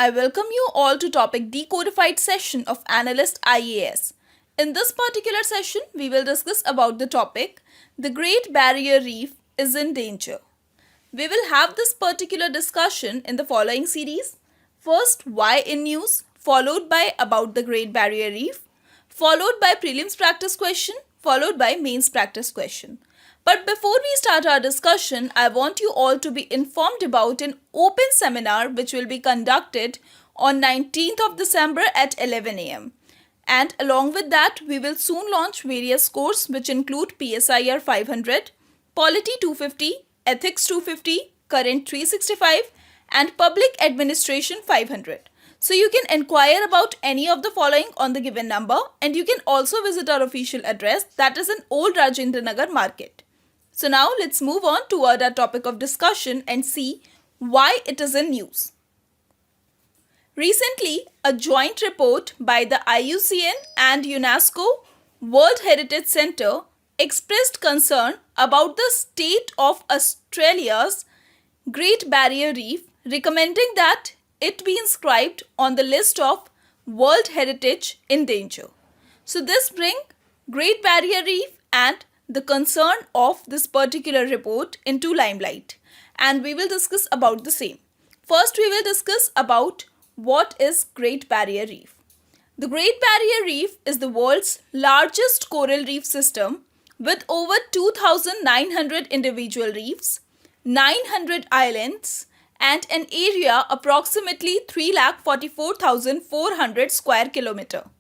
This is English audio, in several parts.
I welcome you all to topic Decodified session of Analyst IAS. In this particular session, we will discuss about the topic The Great Barrier Reef is in danger. We will have this particular discussion in the following series. First, why in news, followed by about the Great Barrier Reef, followed by prelims practice question, followed by mains practice question. But before we start our discussion, I want you all to be informed about an open seminar which will be conducted on 19th of December at 11 am. And along with that, we will soon launch various courses which include PSIR 500, Polity 250, Ethics 250, Current 365 and Public Administration 500. So you can inquire about any of the following on the given number, and you can also visit our official address, that is in Old Rajinder Nagar Market. So now let's move on toward our topic of discussion and see why it is in news. Recently, a joint report by the IUCN and UNESCO World Heritage Centre expressed concern about the state of Australia's Great Barrier Reef, recommending that it be inscribed on the list of World Heritage in danger. So this brings Great Barrier Reef and the concern of this particular report into limelight, and we will discuss about the same. First, we will discuss about what is Great Barrier Reef. The Great Barrier Reef is the world's largest coral reef system with over 2,900 individual reefs, 900 islands, and an area approximately 3,44,400 square kilometer.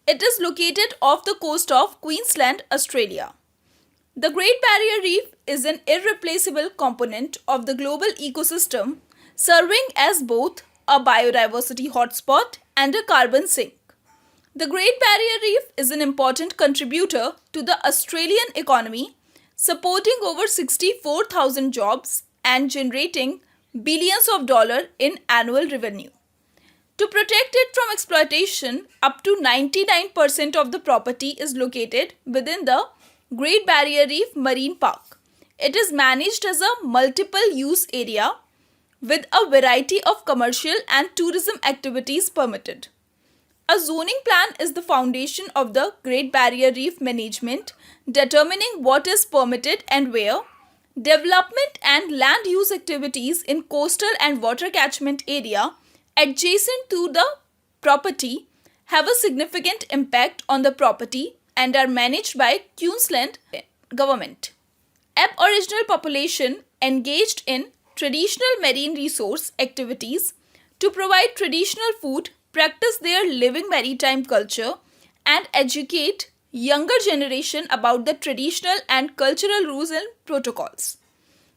It is located off the coast of Queensland, Australia. The Great Barrier Reef is an irreplaceable component of the global ecosystem, serving as both a biodiversity hotspot and a carbon sink. The Great Barrier Reef is an important contributor to the Australian economy, supporting over 64,000 jobs and generating billions of dollars in annual revenue. To protect it from exploitation, up to 99% of the property is located within the Great Barrier Reef Marine Park. It is managed as a multiple-use area with a variety of commercial and tourism activities permitted. A zoning plan is the foundation of the Great Barrier Reef management, determining what is permitted and where. Development and land use activities in coastal and water catchment area adjacent to the property have a significant impact on the property and are managed by Queensland government. Aboriginal population engaged in traditional marine resource activities to provide traditional food, practice their living maritime culture, and educate younger generation about the traditional and cultural rules and protocols.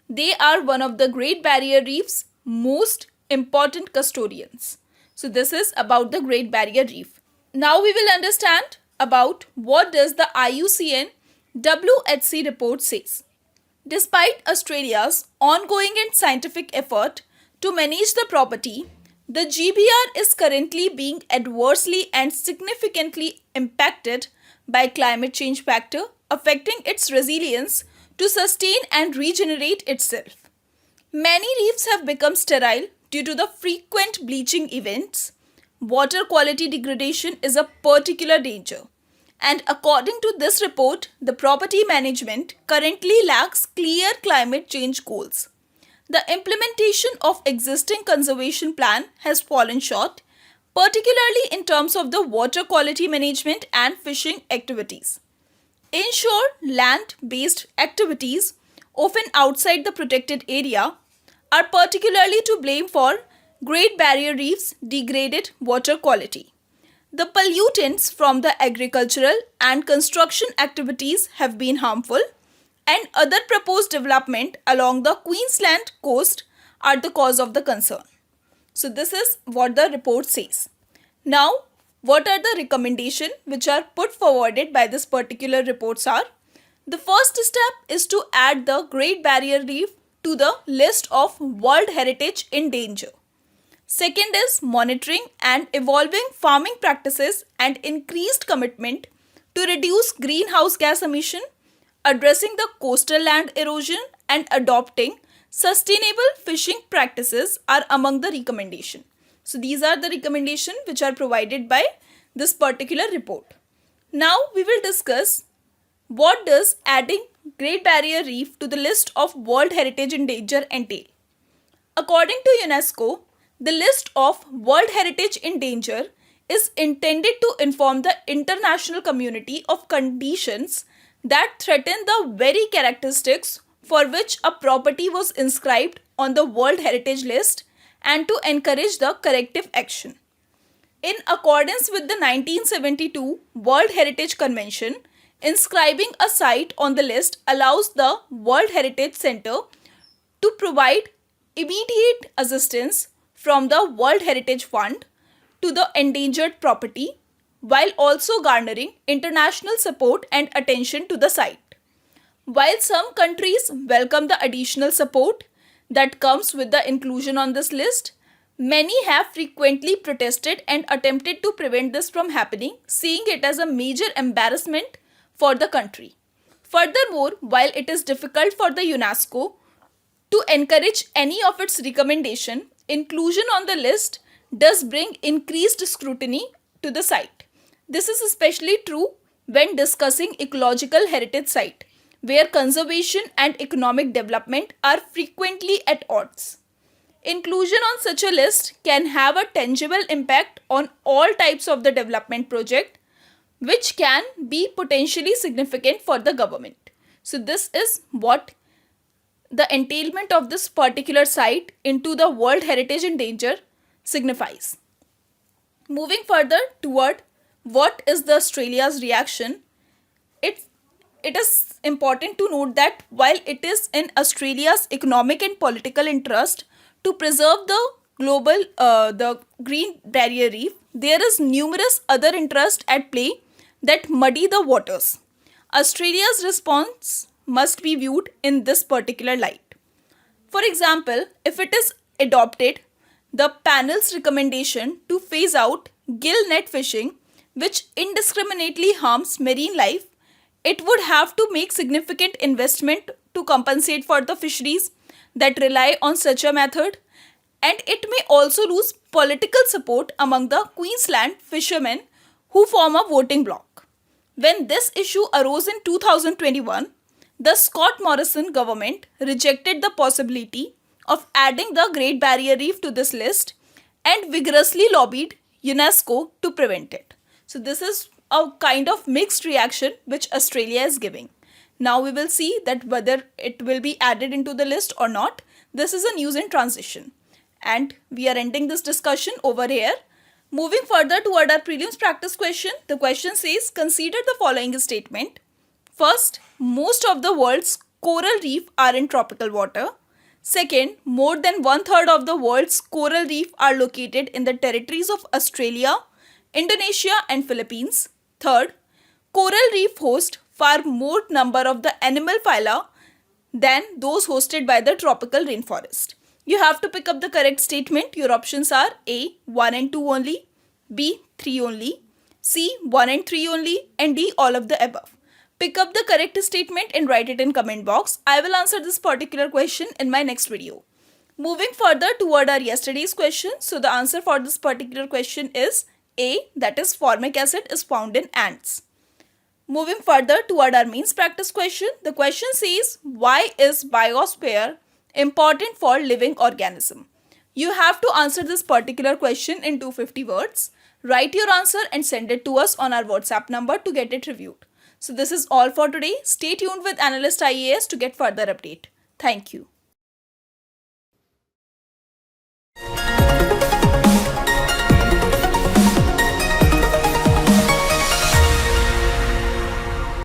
They are one of the Great Barrier Reef's most important custodians. So this is about the Great Barrier Reef. Now we will understand about what does the IUCN WHC report says. Despite Australia's ongoing and scientific effort to manage the property, the GBR is currently being adversely and significantly impacted by climate change factor, affecting its resilience to sustain and regenerate itself. Many reefs have become sterile due to the frequent bleaching events. Water quality degradation is a particular danger, and according to this report, the property management currently lacks clear climate change goals. The implementation of existing conservation plan has fallen short, particularly in terms of the water quality management and fishing activities. Inshore land-based activities, often outside the protected area, are particularly to blame for Great Barrier Reef's degraded water quality. The pollutants from the agricultural and construction activities have been harmful, and other proposed development along the Queensland coast are the cause of the concern. So this is what the report says. Now, what are the recommendations which are put forwarded by this particular reports are? The first step is to add the Great Barrier Reef to the list of World Heritage in danger. Second is monitoring and evolving farming practices and increased commitment to reduce greenhouse gas emission, addressing the coastal land erosion and adopting sustainable fishing practices are among the recommendations. So these are the recommendations which are provided by this particular report. Now we will discuss what does adding Great Barrier Reef to the list of World Heritage in Danger entail. According to UNESCO, the list of World Heritage in Danger is intended to inform the international community of conditions that threaten the very characteristics for which a property was inscribed on the World Heritage List and to encourage the corrective action. In accordance with the 1972 World Heritage Convention, inscribing a site on the list allows the World Heritage Center to provide immediate assistance from the World Heritage Fund to the endangered property while also garnering international support and attention to the site. While some countries welcome the additional support that comes with the inclusion on this list, many have frequently protested and attempted to prevent this from happening, seeing it as a major embarrassment for the country. Furthermore, while it is difficult for the UNESCO to encourage any of its recommendation, inclusion on the list does bring increased scrutiny to the site. This is especially true when discussing ecological heritage site, where conservation and economic development are frequently at odds. Inclusion on such a list can have a tangible impact on all types of the development project, which can be potentially significant for the government. So this is what the entailment of this particular site into the World Heritage in Danger signifies. Moving further toward what is the Australia's reaction, it is important to note that while it is in Australia's economic and political interest to preserve the Green Barrier Reef, there is numerous other interests at play that muddy the waters. Australia's response must be viewed in this particular light. For example, if it is adopted, the panel's recommendation to phase out gill net fishing, which indiscriminately harms marine life, it would have to make significant investment to compensate for the fisheries that rely on such a method, and it may also lose political support among the Queensland fishermen who form a voting bloc. When this issue arose in 2021, the Scott Morrison government rejected the possibility of adding the Great Barrier Reef to this list and vigorously lobbied UNESCO to prevent it. So this is a kind of mixed reaction which Australia is giving. Now we will see that whether it will be added into the list or not. This is a news in transition. And we are ending this discussion over here. Moving further toward our prelims practice question, the question says, consider the following statement. First, most of the world's coral reef are in tropical water. Second, more than 1/3 of the world's coral reef are located in the territories of Australia, Indonesia and Philippines. Third, coral reef host far more number of the animal phyla than those hosted by the tropical rainforest. You have to pick up the correct statement. Your options are A, 1 and 2 only, B, 3 only, C, 1 and 3 only, and D, all of the above. Pick up the correct statement and write it in comment box. I will answer this particular question in my next video. Moving further toward our yesterday's question. So the answer for this particular question is A, that is formic acid is found in ants. Moving further toward our means practice question. The question says, why is biosphere important for living organism? You have to answer this particular question in 250 words. Write your answer and send it to us on our WhatsApp number to get it reviewed. So this is all for today. Stay tuned with Analyst IAS to get further update. Thank you.